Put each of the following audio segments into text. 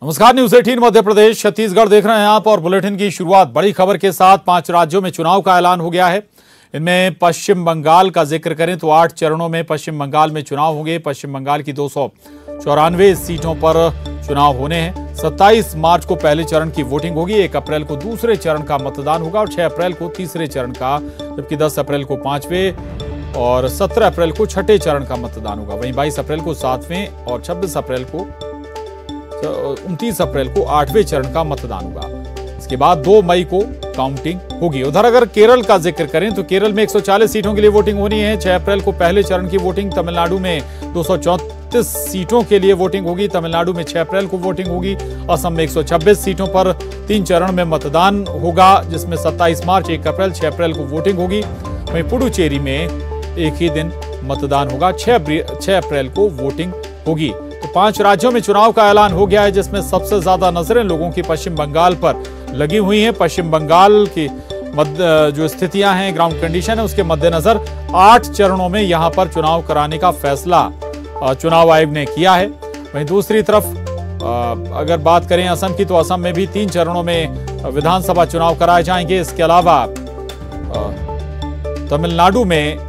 नमस्कार, न्यूज 18 मध्य प्रदेश छत्तीसगढ़ देख रहे हैं आप और बुलेटिन की शुरुआत बड़ी खबर के साथ 5 राज्यों में चुनाव का ऐलान हो गया है। इनमें पश्चिम बंगाल का जिक्र करें तो 8 चरणों में पश्चिम बंगाल में चुनाव होंगे। पश्चिम बंगाल की 294 सीटों पर चुनाव होने हैं। 27 मार्च को पहले चरण की वोटिंग होगी, 1 अप्रैल को दूसरे चरण का मतदान होगा और 6 अप्रैल को तीसरे चरण का, जबकि 10 अप्रैल को 5वें और 17 अप्रैल को 6ठे चरण का मतदान होगा। वहीं 22 अप्रैल को 7वें और 26 अप्रैल को 29 अप्रैल को 8वें चरण का मतदान होगा। इसके बाद 2 मई को काउंटिंग होगी। उधर अगर केरल का जिक्र करें तो केरल में 140 सीटों के लिए वोटिंग होनी है। 6 अप्रैल को पहले चरण की वोटिंग। तमिलनाडु में 234 सीटों के लिए वोटिंग होगी। तमिलनाडु में 6 अप्रैल को वोटिंग होगी। असम में 126 सीटों पर 3 चरण में मतदान होगा, जिसमें 27 मार्च, 1 अप्रैल, 6 अप्रैल को वोटिंग होगी। वहीं पुडुचेरी में एक ही दिन मतदान होगा, 6 अप्रैल को वोटिंग होगी। तो 5 राज्यों में चुनाव का ऐलान हो गया है, जिसमें सबसे ज्यादा नजरें लोगों की पश्चिम बंगाल पर लगी हुई हैं। पश्चिम बंगाल की जो स्थितियां हैं, ग्राउंड कंडीशन है, उसके मद्देनजर 8 चरणों में यहां पर चुनाव कराने का फैसला चुनाव आयोग ने किया है। वहीं दूसरी तरफ अगर बात करें असम की, तो असम में भी 3 चरणों में विधानसभा चुनाव कराए जाएंगे। इसके अलावा तमिलनाडु में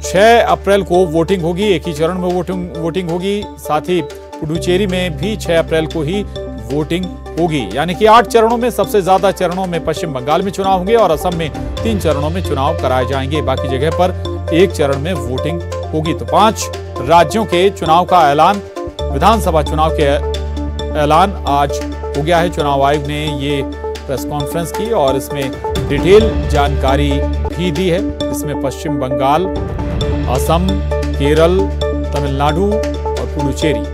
6 अप्रैल को वोटिंग होगी, एक ही चरण में वोटिंग होगी। साथ ही पुडुचेरी में भी 6 अप्रैल को ही वोटिंग होगी। यानी कि 8 चरणों में सबसे ज्यादा चरणों में पश्चिम बंगाल में चुनाव होंगे और असम में 3 चरणों में चुनाव कराए जाएंगे। बाकी जगह पर 1 चरण में वोटिंग होगी। तो 5 राज्यों के चुनाव का ऐलान, विधानसभा चुनाव के ऐलान आज हो गया है। चुनाव आयोग ने ये प्रेस कॉन्फ्रेंस की और इसमें डिटेल जानकारी भी दी है। इसमें पश्चिम बंगाल, असम, केरल, तमिलनाडु और पुडुचेरी,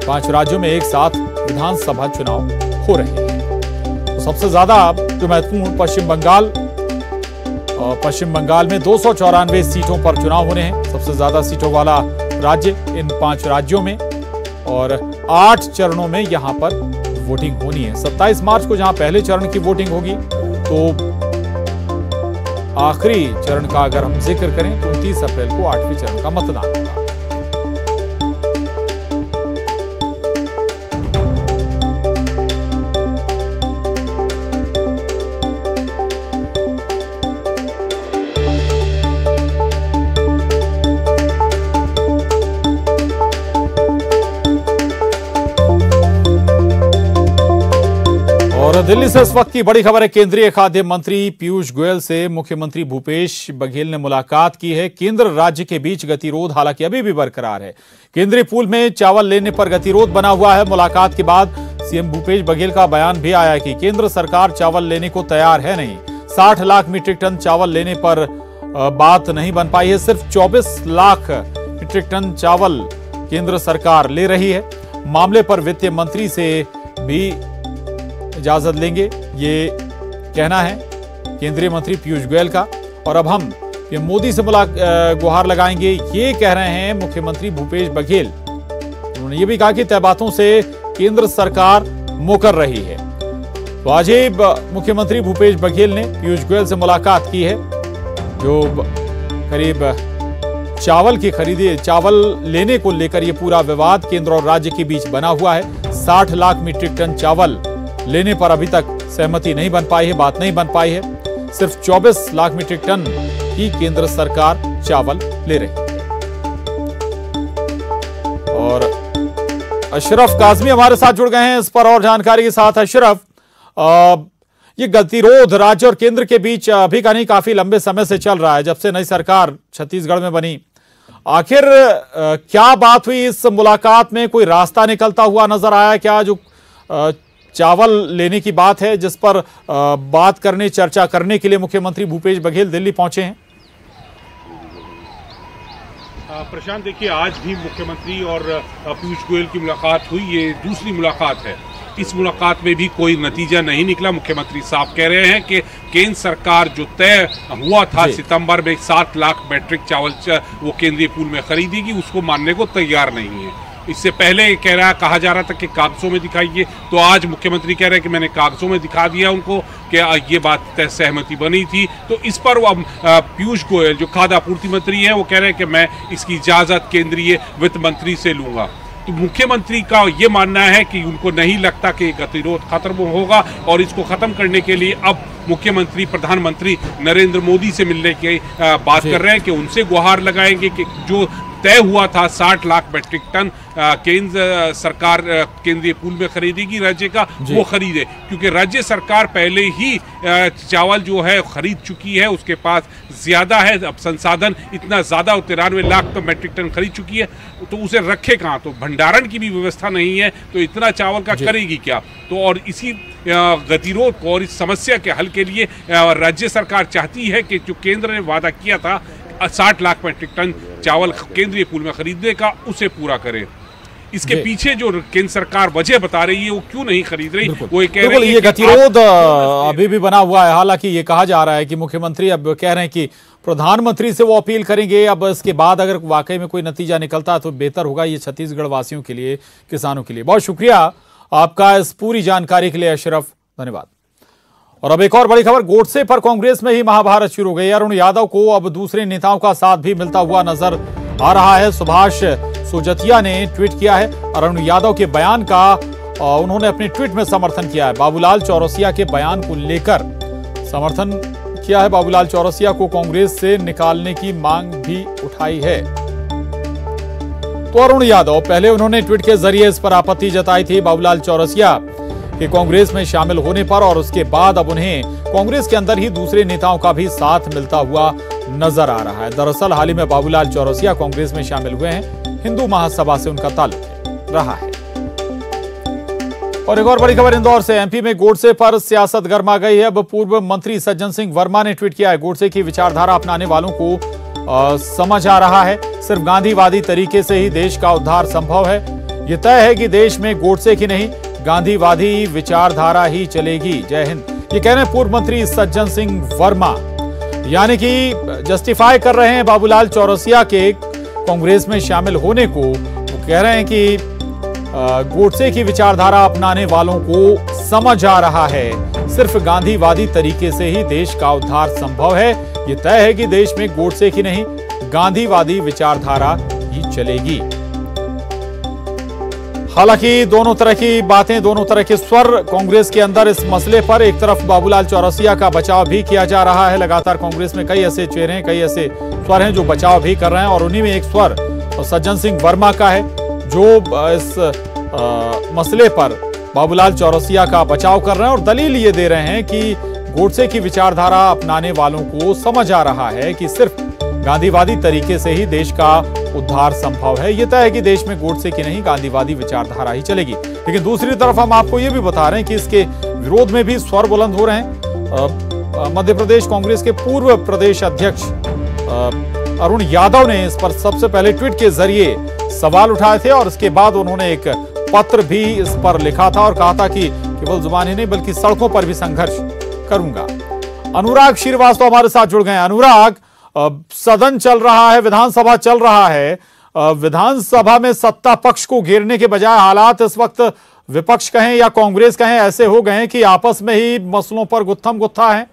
5 राज्यों में एक साथ विधानसभा चुनाव हो रहे हैं। तो सबसे ज्यादा जो महत्वपूर्ण पश्चिम बंगाल में 294 सीटों पर चुनाव होने हैं। सबसे ज्यादा सीटों वाला राज्य इन 5 राज्यों में, और 8 चरणों में यहां पर वोटिंग होनी है। 27 मार्च को जहां पहले चरण की वोटिंग होगी, तो आखिरी चरण का अगर हम जिक्र करें तो 29 अप्रैल को 8वें चरण का मतदान होगा। और दिल्ली से इस वक्त की बड़ी खबर है। केंद्रीय खाद्य मंत्री पीयूष गोयल से मुख्यमंत्री भूपेश बघेल ने मुलाकात की है। केंद्र राज्य के बीच गतिरोध हालांकि अभी भी बरकरार है। केंद्रीय पूल में चावल लेने पर गतिरोध बना हुआ है। मुलाकात के बाद सीएम भूपेश बघेल का बयान भी आया कि केंद्र सरकार चावल लेने को तैयार है नहीं। 60 लाख मीट्रिक टन चावल लेने पर बात नहीं बन पाई है। सिर्फ 24 लाख मीट्रिक टन चावल केंद्र सरकार ले रही है। मामले पर वित्त मंत्री से भी इजाजत लेंगे, ये कहना है केंद्रीय मंत्री पीयूष गोयल का। और अब हम मोदी से गुहार लगाएंगे, ये कह रहे हैं मुख्यमंत्री भूपेश बघेल। उन्होंने ये भी कहा कि तय बातों से केंद्र सरकार मुकर रही है। तो आज ही मुख्यमंत्री भूपेश बघेल ने पीयूष गोयल से मुलाकात की है, जो करीब चावल लेने को लेकर ये पूरा विवाद केंद्र और राज्य के बीच बना हुआ है। 60 लाख मीट्रिक टन चावल लेने पर अभी तक सहमति नहीं बन पाई है, बात नहीं बन पाई है। सिर्फ 24 लाख मीट्रिक टन ही केंद्र सरकार चावल ले रही है। और अशरफ काजमी हमारे साथ जुड़ गए हैं इस पर और जानकारी के साथ। अशरफ, ये गतिरोध राज्य और केंद्र के बीच अभी का नहीं, काफी लंबे समय से चल रहा है, जब से नई सरकार छत्तीसगढ़ में बनी। आखिर क्या बात हुई इस मुलाकात में? कोई रास्ता निकलता हुआ नजर आया क्या? जो चावल लेने की बात है, जिस पर बात करने, चर्चा करने के लिए मुख्यमंत्री भूपेश बघेल दिल्ली पहुंचे हैं। प्रशांत, देखिए, आज भी मुख्यमंत्री और पीयूष गोयल की मुलाकात हुई। ये दूसरी मुलाकात है। इस मुलाकात में भी कोई नतीजा नहीं निकला। मुख्यमंत्री साफ कह रहे हैं कि केंद्र सरकार जो तय हुआ था सितंबर में 7 लाख मीट्रिक चावल वो केंद्रीय पूल में खरीदेगी, उसको मानने को तैयार नहीं है। इससे पहले कहा जा रहा था कि कागजों में दिखाइए, तो आज मुख्यमंत्री कह रहे हैं कि मैंने कागजों में दिखा दिया उनको कि ये बात तय सहमति बनी थी। तो इस पर वो पीयूष गोयल जो खाद्य आपूर्ति मंत्री हैं, वो कह रहे हैं कि मैं इसकी इजाजत केंद्रीय वित्त मंत्री से लूंगा। तो मुख्यमंत्री का ये मानना है कि उनको नहीं लगता कि गतिरोध खत्म होगा और इसको खत्म करने के लिए अब मुख्यमंत्री प्रधानमंत्री नरेंद्र मोदी से मिलने की बात कर रहे हैं कि उनसे गुहार लगाएंगे कि जो तय हुआ था 60 लाख मैट्रिक टन केंद्र सरकार केंद्रीय पूल में खरीदेगी राज्य का, वो खरीदे, क्योंकि राज्य सरकार पहले ही चावल जो है खरीद चुकी है, उसके पास ज्यादा है अब संसाधन, इतना ज्यादा 93 लाख तो मैट्रिक टन खरीद चुकी है, तो उसे रखे कहाँ, तो भंडारण की भी व्यवस्था नहीं है, तो इतना चावल का करेगी क्या। तो और इसी गतिरोध को और इस समस्या के हल के लिए राज्य सरकार चाहती है कि जो केंद्र ने वादा किया था 60 लाख मैट्रिक टन चावल केंद्रीय पूल में खरीदने का, उसे पूरा करे। इसके पीछे जो केंद्र सरकार वजह बता रही है वो क्यों नहीं खरीद रही, वो ये गतिरोध अभी भी बना हुआ है। हालांकि ये कहा जा रहा है कि मुख्यमंत्री अब कह रहे हैं कि प्रधानमंत्री से वो अपील करेंगे, अब इसके बाद अगर वाकई में कोई नतीजा निकलता तो बेहतर होगा ये छत्तीसगढ़ वासियों के लिए, किसानों के लिए। बहुत शुक्रिया आपका इस पूरी जानकारी के लिए अशरफ, धन्यवाद। और अब एक और बड़ी खबर, गोडसे पर कांग्रेस में ही महाभारत शुरू हो गई। अरुण यादव को अब दूसरे नेताओं का साथ भी मिलता हुआ नजर आ रहा है। सुभाष सोजतिया ने ट्वीट किया है अरुण यादव के बयान का, उन्होंने अपने ट्वीट में समर्थन किया है। बाबूलाल चौरसिया के बयान को लेकर समर्थन किया है। बाबूलाल चौरसिया को कांग्रेस से निकालने की मांग भी उठाई है। तो अरुण यादव पहले उन्होंने ट्वीट के जरिए इस पर आपत्ति जताई थी बाबूलाल चौरसिया कि कांग्रेस में शामिल होने पर, और उसके बाद अब उन्हें कांग्रेस के अंदर ही दूसरे नेताओं का भी साथ मिलता हुआ नजर आ रहा है। दरअसल हाल ही में बाबूलाल चौरसिया कांग्रेस में शामिल हुए हैं, हिंदू महासभा से उनका ताल्लुक रहा है। और एक और बड़ी खबर इंदौर से, एमपी में गोडसे पर सियासत गर्मा गई है। अब पूर्व मंत्री सज्जन सिंह वर्मा ने ट्वीट किया है, गोडसे की विचारधारा अपनाने वालों को समझ आ रहा है, सिर्फ गांधीवादी तरीके से ही देश का उद्धार संभव है। यह तय है कि देश में गोडसे की नहीं गांधीवादी विचारधारा ही चलेगी। जय हिंद। ये कह रहे हैं पूर्व मंत्री सज्जन सिंह वर्मा, यानी कि जस्टिफाई कर रहे हैं बाबूलाल चौरसिया के कांग्रेस में शामिल होने को। वो कह रहे हैं कि गोडसे की विचारधारा अपनाने वालों को समझ आ रहा है, सिर्फ गांधीवादी तरीके से ही देश का उद्धार संभव है। ये तय है कि देश में गोडसे की नहीं गांधीवादी विचारधारा ही चलेगी। हालांकि दोनों तरह की बातें, दोनों तरह के स्वर कांग्रेस के अंदर इस मसले पर। एक तरफ बाबूलाल चौरसिया का बचाव भी किया जा रहा है, लगातार कांग्रेस में कई ऐसे चेहरे हैं, कई ऐसे स्वर हैं जो बचाव भी कर रहे हैं, और उन्हीं में एक स्वर सज्जन सिंह वर्मा का है जो इस मसले पर बाबूलाल चौरसिया का बचाव कर रहे हैं और दलील ये दे रहे हैं कि गोडसे की विचारधारा अपनाने वालों को समझ आ रहा है कि सिर्फ गांधीवादी तरीके से ही देश का उद्धार संभव है। यह तय है कि देश में गोडसे की नहीं गांधीवादी विचारधारा ही चलेगी। लेकिन दूसरी तरफ हम आपको यह भी बता रहे हैं कि इसके विरोध में भी स्वर बुलंद हो रहे हैं। मध्य प्रदेश कांग्रेस के पूर्व प्रदेश अध्यक्ष अरुण यादव ने इस पर सबसे पहले ट्वीट के जरिए सवाल उठाए थे, और इसके बाद उन्होंने एक पत्र भी इस पर लिखा था और कहा था कि केवल जुबान ही नहीं बल्कि सड़कों पर भी संघर्ष करूंगा। अनुराग श्रीवास्तव हमारे साथ जुड़ गए। अनुराग, सदन चल रहा है, विधानसभा चल रहा है, विधानसभा में सत्ता पक्ष को घेरने के बजाय हालात इस वक्त विपक्ष कहें या कांग्रेस कहें ऐसे हो गए कि आपस में ही मसलों पर गुत्थम गुत्था है।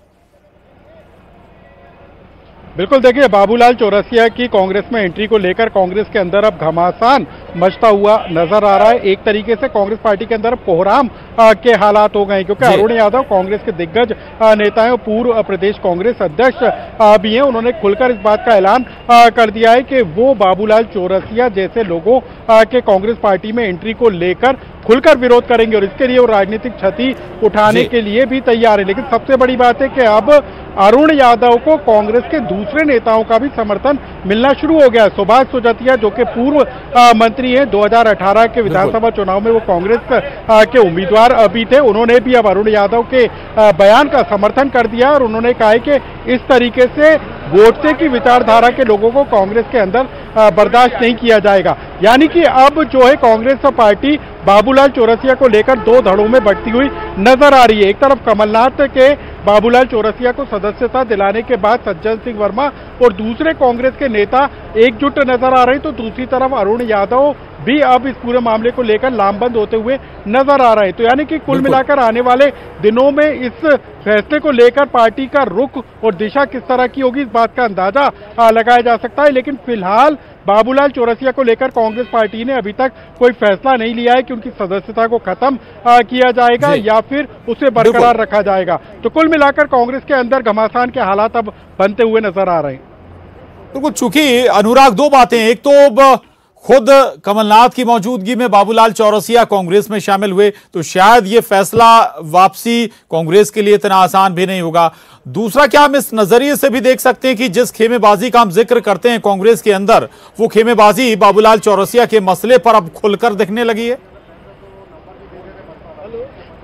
बिल्कुल, देखिए बाबूलाल चौरसिया की कांग्रेस में एंट्री को लेकर कांग्रेस के अंदर अब घमासान मचता हुआ नजर आ रहा है। एक तरीके से कांग्रेस पार्टी के अंदर कोहराम के हालात हो गए, क्योंकि अरुण यादव कांग्रेस के दिग्गज नेता हैं और पूर्व प्रदेश कांग्रेस अध्यक्ष भी हैं। उन्होंने खुलकर इस बात का ऐलान कर दिया है कि वो बाबूलाल चौरसिया जैसे लोगों के कांग्रेस पार्टी में एंट्री को लेकर खुलकर विरोध करेंगे और इसके लिए वो राजनीतिक क्षति उठाने के लिए भी तैयार है। लेकिन सबसे बड़ी बात है कि अब अरुण यादव को कांग्रेस के दूसरे नेताओं का भी समर्थन मिलना शुरू हो गया। सुभाष सोजतिया जो कि पूर्व मंत्री हैं, 2018 के विधानसभा चुनाव में वो कांग्रेस के उम्मीदवार भी थे, उन्होंने भी अब अरुण यादव के बयान का समर्थन कर दिया और उन्होंने कहा है कि इस तरीके से गोडसे की विचारधारा के लोगों को कांग्रेस के अंदर बर्दाश्त नहीं किया जाएगा। यानी कि अब जो है कांग्रेस पार्टी बाबूलाल चौरसिया को लेकर दो धड़ों में बढ़ती हुई नजर आ रही है। एक तरफ कमलनाथ के बाबूलाल चौरसिया को सदस्यता दिलाने के बाद सज्जन सिंह वर्मा और दूसरे कांग्रेस के नेता एकजुट नजर आ रहे हैं, तो दूसरी तरफ अरुण यादव भी अब इस पूरे मामले को लेकर लामबंद होते हुए नजर आ रहे हैं। तो यानी कि कुल मिलाकर आने वाले दिनों में इस फैसले को लेकर पार्टी का रुख और दिशा किस तरह की होगी, इस बात का अंदाजा लगाया जा सकता है। लेकिन फिलहाल बाबूलाल चौरसिया को लेकर कांग्रेस पार्टी ने अभी तक कोई फैसला नहीं लिया है कि उनकी सदस्यता को खत्म किया जाएगा या फिर उसे बरकरार रखा जाएगा। तो कुल मिलाकर कांग्रेस के अंदर घमासान के हालात अब बनते हुए नजर आ रहे हैं। बिल्कुल, चूंकि अनुराग दो बातें, एक तो खुद कमलनाथ की मौजूदगी में बाबूलाल चौरसिया कांग्रेस में शामिल हुए, तो शायद ये फैसला वापसी कांग्रेस के लिए इतना आसान भी नहीं होगा। दूसरा, क्या हम इस नजरिए से भी देख सकते हैं कि जिस खेमेबाजी का हम जिक्र करते हैं कांग्रेस के अंदर, वो खेमेबाजी बाबूलाल चौरसिया के मसले पर अब खुलकर दिखने लगी है?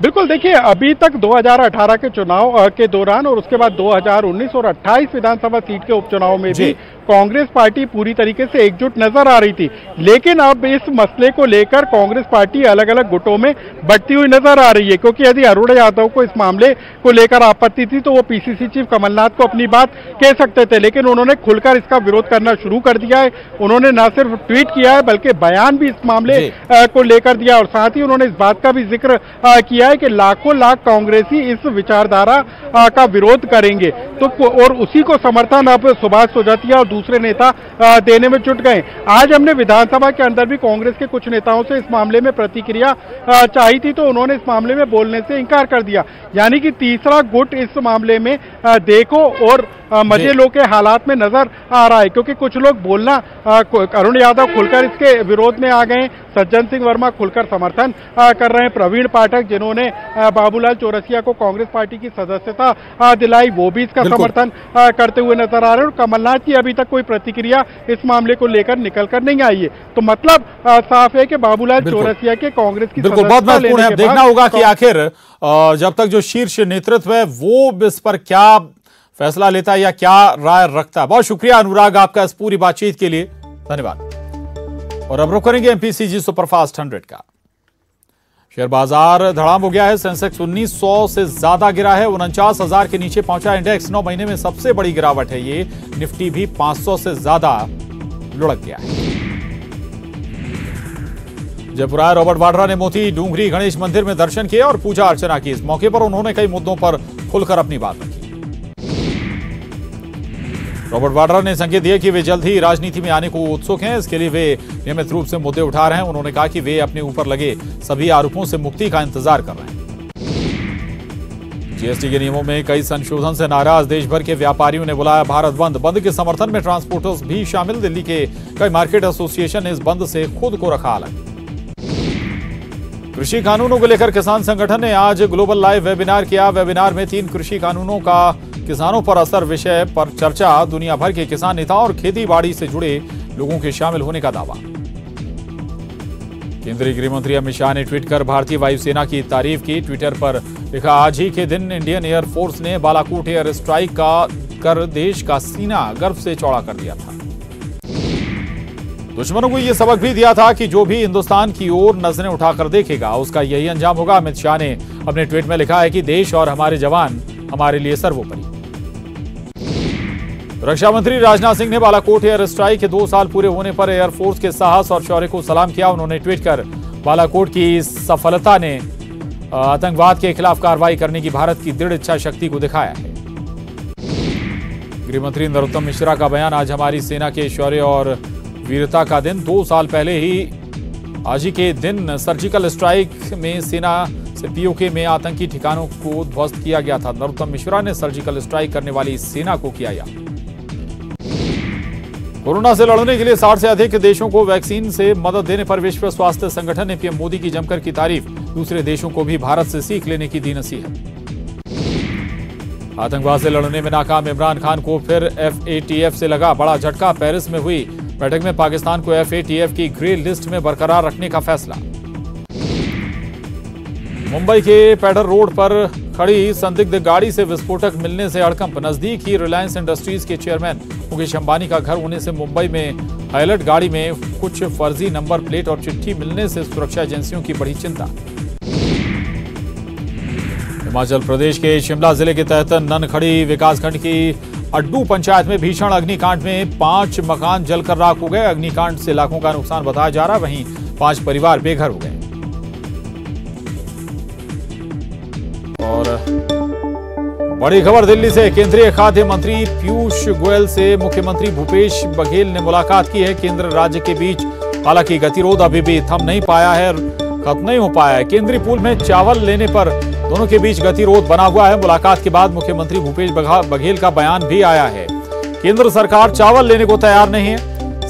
बिल्कुल, देखिए अभी तक 2018 के चुनाव के दौरान और उसके बाद 2019 और 28 विधानसभा सीट के उपचुनाव में भी कांग्रेस पार्टी पूरी तरीके से एकजुट नजर आ रही थी। लेकिन अब इस मसले को लेकर कांग्रेस पार्टी अलग अलग गुटों में बंटती हुई नजर आ रही है, क्योंकि यदि अरुण यादव को इस मामले को लेकर आपत्ति थी तो वो पीसीसी चीफ कमलनाथ को अपनी बात कह सकते थे, लेकिन उन्होंने खुलकर इसका विरोध करना शुरू कर दिया है। उन्होंने न सिर्फ ट्वीट किया है बल्कि बयान भी इस मामले को लेकर दिया, और साथ ही उन्होंने इस बात का भी जिक्र किया है कि लाखों लाख कांग्रेसी इस विचारधारा का विरोध करेंगे। तो और उसी को समर्थन अब सुभाष सोजतिया और दूसरे नेता देने में जुट गए। आज हमने विधानसभा के अंदर भी कांग्रेस के कुछ नेताओं से इस मामले में प्रतिक्रिया चाही थी, तो उन्होंने इस मामले में बोलने से इंकार कर दिया। यानी कि तीसरा गुट इस मामले में देखो और मजे लो के हालात में नजर आ रहा है, क्योंकि कुछ लोग बोलना, अरुण यादव खुलकर इसके विरोध में आ गए, सज्जन सिंह वर्मा खुलकर समर्थन कर रहे हैं, प्रवीण पाठक जिन्होंने बाबूलाल चौरसिया को कांग्रेस पार्टी की सदस्यता दिलाई वो भी इसका समर्थन करते हुए नजर आ रहे हैं, और कमलनाथ की अभी तक कोई प्रतिक्रिया इस मामले को लेकर निकल कर नहीं आई है। तो मतलब साफ है कि बाबूलाल चौरसिया के कांग्रेस की बहुत महत्वपूर्ण है, देखना होगा कि आखिर जब तक जो शीर्ष नेतृत्व है वो इस पर क्या फैसला लेता है या क्या राय रखता है। बहुत शुक्रिया अनुराग आपका इस पूरी बातचीत के लिए, धन्यवाद। और अब रुक करेंगे एमपीसीजी सुपरफास्ट 100 का। शेयर बाजार धड़ाम हो गया है, सेंसेक्स 1900 से ज्यादा गिरा है, 49,000 के नीचे पहुंचा इंडेक्स। 9 महीने में सबसे बड़ी गिरावट है ये। निफ्टी भी 500 से ज्यादा लुढ़क गया है। जयपुर आए रॉबर्ट वाड्रा ने मोती डूंगरी गणेश मंदिर में दर्शन किए और पूजा अर्चना की। इस मौके पर उन्होंने कई मुद्दों पर खुलकर अपनी बात रखी। रॉबर्ट वाड्रा ने संकेत दिया कि वे जल्द ही राजनीति में आने को उत्सुक हैं, इसके लिए वे नियमित रूप से मुद्दे उठा रहे हैं। उन्होंने कहा कि वे अपने ऊपर लगे सभी आरोपों से मुक्ति का इंतजार कर रहे हैं। जीएसटी के नियमों में कई संशोधन से नाराज देश भर के व्यापारियों ने बुलाया भारत बंद। बंद के समर्थन में ट्रांसपोर्टर्स भी शामिल। दिल्ली के कई मार्केट एसोसिएशन ने इस बंद से खुद को रखा अलग। कृषि कानूनों को लेकर किसान संगठन ने आज ग्लोबल लाइव वेबिनार किया। वेबिनार में 3 कृषि कानूनों का किसानों पर असर विषय पर चर्चा। दुनिया भर के किसान नेताओं और खेती बाड़ी से जुड़े लोगों के शामिल होने का दावा। केंद्रीय गृह मंत्री अमित शाह ने ट्वीट कर भारतीय वायुसेना की तारीफ की। ट्विटर पर लिखा, आज ही के दिन इंडियन एयरफोर्स ने बालाकोट एयर स्ट्राइक कर देश का सीना गर्व से चौड़ा कर दिया था। दुश्मनों को यह सबक भी दिया था कि जो भी हिंदुस्तान की ओर नजरें उठाकर देखेगा उसका यही अंजाम होगा। अमित शाह ने अपने ट्वीट में लिखा है कि देश और हमारे जवान हमारे लिए सर्वोपरि। रक्षा मंत्री राजनाथ सिंह ने बालाकोट एयर स्ट्राइक के 2 साल पूरे होने पर एयरफोर्स के साहस और शौर्य को सलाम किया। उन्होंने ट्वीट कर बालाकोट की सफलता ने आतंकवाद के खिलाफ कार्रवाई करने की भारत की दृढ़ इच्छा शक्ति को दिखाया है। गृह मंत्री नरोत्तम मिश्रा का बयान, आज हमारी सेना के शौर्य और वीरता का दिन। 2 साल पहले ही आज ही के दिन सर्जिकल स्ट्राइक में सेना से पीओके में आतंकी ठिकानों को ध्वस्त किया गया था। नरोत्तम मिश्रा ने सर्जिकल स्ट्राइक करने वाली सेना को किया याद। कोरोना से लड़ने के लिए 60 से अधिक देशों को वैक्सीन से मदद देने पर विश्व स्वास्थ्य संगठन ने पीएम मोदी की जमकर की तारीफ। दूसरे देशों को भी भारत से सीख लेने की दी नसीहत। आतंकवाद से लड़ने में नाकाम इमरान खान को फिर FATF से लगा बड़ा झटका। पेरिस में हुई बैठक में पाकिस्तान को FATF की ग्रे लिस्ट में बरकरार रखने का फैसला। मुंबई के पैडर रोड पर खड़ी संदिग्ध गाड़ी से विस्फोटक मिलने से हड़कंप। नजदीक ही रिलायंस इंडस्ट्रीज के चेयरमैन मुकेश अंबानी का घर होने से मुंबई में हाईलाइट गाड़ी में कुछ फर्जी नंबर प्लेट और चिट्ठी मिलने से सुरक्षा एजेंसियों की बड़ी चिंता। हिमाचल प्रदेश के शिमला जिले के तहत ननखड़ी विकासखंड की अड्डू पंचायत में भीषण अग्निकांड में 5 मकान जलकर राख हो गए। अग्निकांड से लाखों का नुकसान बताया जा रहा है। वहीं 5 परिवार बेघर हो गए। और बड़ी खबर दिल्ली से, केंद्रीय खाद्य मंत्री पीयूष गोयल से मुख्यमंत्री भूपेश बघेल ने मुलाकात की है। केंद्र राज्य के बीच हालांकि गतिरोध अभी भी थम नहीं पाया है, खत्म नहीं हो पाया है। केंद्रीय पूल में चावल लेने पर दोनों के बीच गतिरोध बना हुआ है। मुलाकात के बाद मुख्यमंत्री भूपेश बघेल का बयान भी आया है। केंद्र सरकार चावल लेने को तैयार नहीं है।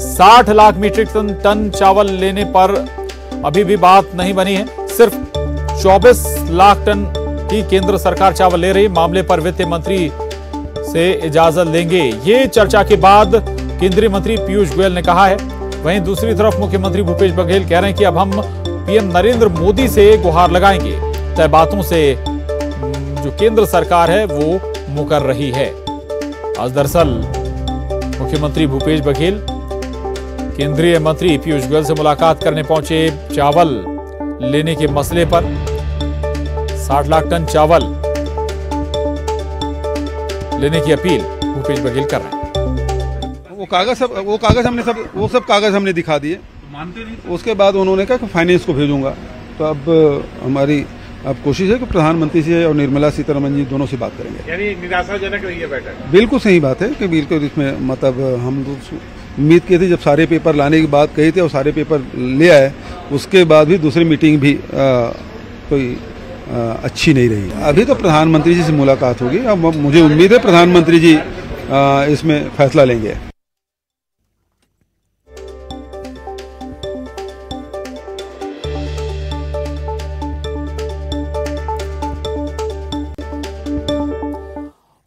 60 लाख मीट्रिक टन चावल लेने पर अभी भी बात नहीं बनी है। सिर्फ 24 लाख टन की केंद्र सरकार चावल ले रही। मामले पर वित्त मंत्री से इजाजत लेंगे, ये चर्चा के बाद केंद्रीय मंत्री पीयूष गोयल ने कहा है। वहीं दूसरी तरफ मुख्यमंत्री भूपेश बघेल कह रहे हैं कि अब हम पीएम नरेंद्र मोदी से गुहार लगाएंगे। तय बातों से जो केंद्र सरकार है वो मुकर रही है। आज दरअसल मुख्यमंत्री भूपेश बघेल केंद्रीय मंत्री पीयूष गोयल से मुलाकात करने पहुंचे। चावल लेने के मसले पर 60 लाख टन चावल लेने की अपील भूपेश बघेल कर रहे हैं। वो सब कागज हमने दिखा दिए, मानते नहीं। उसके बाद उन्होंने कहा कि फाइनेंस को भेजूंगा। तो अब हमारी कोशिश है कि प्रधानमंत्री से और निर्मला सीतारमण जी दोनों से बात करेंगे। यानी निराशाजनक रही है बैठक। बिल्कुल सही बात है कि बिल्कुल इसमें मतलब हम उम्मीद किए थे, जब सारे पेपर लाने की बात कही थी और सारे पेपर ले आए, उसके बाद भी दूसरी मीटिंग भी कोई अच्छी नहीं रही। अभी तो प्रधानमंत्री जी से मुलाकात होगी। अब मुझे उम्मीद है प्रधानमंत्री जी इसमें फैसला लेंगे।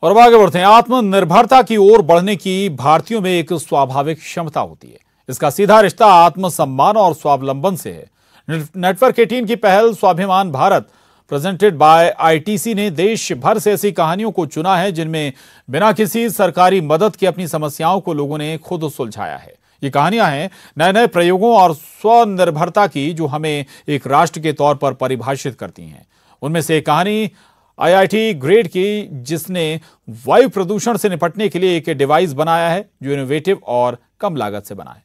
और अब आगे बढ़ते हैं। आत्मनिर्भरता की ओर बढ़ने की भारतीयों में एक स्वाभाविक क्षमता होती है। इसका सीधा रिश्ता आत्मसम्मान और स्वावलंबन से है। नेटवर्क 18 की पहल स्वाभिमान भारत प्रेजेंटेड बाय आईटीसी ने देश भर से ऐसी कहानियों को चुना है जिनमें बिना किसी सरकारी मदद के अपनी समस्याओं को लोगों ने खुद सुलझाया है। ये कहानियां हैं नए नए प्रयोगों और स्वनिर्भरता की, जो हमें एक राष्ट्र के तौर पर परिभाषित करती हैं। उनमें से एक कहानी आईआईटी ग्रेड की, जिसने वायु प्रदूषण से निपटने के लिए एक डिवाइस बनाया है जो इनोवेटिव और कम लागत से बना है।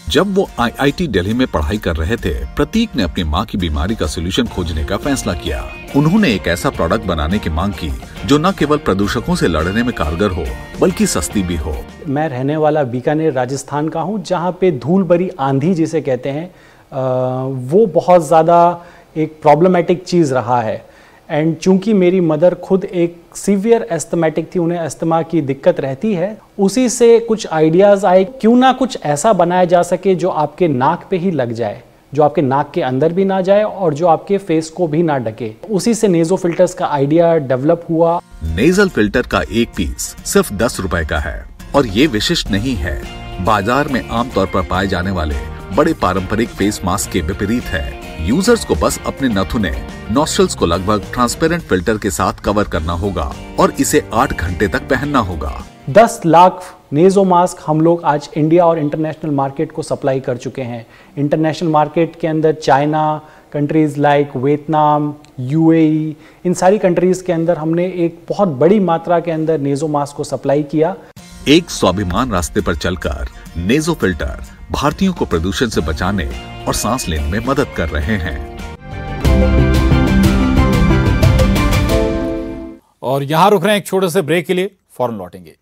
जब वो आईआईटी दिल्ली में पढ़ाई कर रहे थे, प्रतीक ने अपनी मां की बीमारी का सलूशन खोजने का फैसला किया। उन्होंने एक ऐसा प्रोडक्ट बनाने की मांग की जो न केवल प्रदूषकों से लड़ने में कारगर हो, बल्कि सस्ती भी हो। मैं रहने वाला बीकानेर राजस्थान का हूँ, जहाँ पे धूल भरी आंधी जिसे कहते हैं वो बहुत ज़्यादा एक प्रॉब्लमेटिक चीज़ रहा है। एंड चूंकि मेरी मदर खुद एक सीवियर एस्थमेटिक थी, उन्हें अस्थमा की दिक्कत रहती है, उसी से कुछ आइडियाज़ आए, क्यों ना कुछ ऐसा बनाया जा सके जो आपके नाक पे ही लग जाए, जो आपके नाक के अंदर भी ना जाए और जो आपके फेस को भी ना ढके। उसी से नेज़ो फिल्टर्स का आइडिया डेवलप हुआ। नेजल फिल्टर का एक पीस सिर्फ 10 रुपए का है और ये विशिष्ट नहीं है। बाजार में आमतौर पर पाए जाने वाले बड़े पारंपरिक फेस मास्क के विपरीत है। यूजर्स को बस अपने नथुने नॉस्ट्रल्स को लगभग ट्रांसपेरेंट फिल्टर के साथ कवर करना होगा और इसे 8 घंटे तक पहनना होगा। 10 लाख नेज़ो मास्क हम लोग आज इंडिया और इंटरनेशनल मार्केट को सप्लाई कर चुके हैं। इंटरनेशनल मार्केट के अंदर China, countries like Vietnam, UAE, इन सारी कंट्रीज के अंदर हमने एक बहुत बड़ी मात्रा के अंदर नेज़ो मास्क को सप्लाई किया। एक स्वाभिमान रास्ते पर चलकर नेज़ो फिल्टर भारतीयों को प्रदूषण से बचाने और सांस लेने में मदद कर रहे हैं। और यहां रुक रहे हैं एक छोटे से ब्रेक के लिए, फौरन लौटेंगे।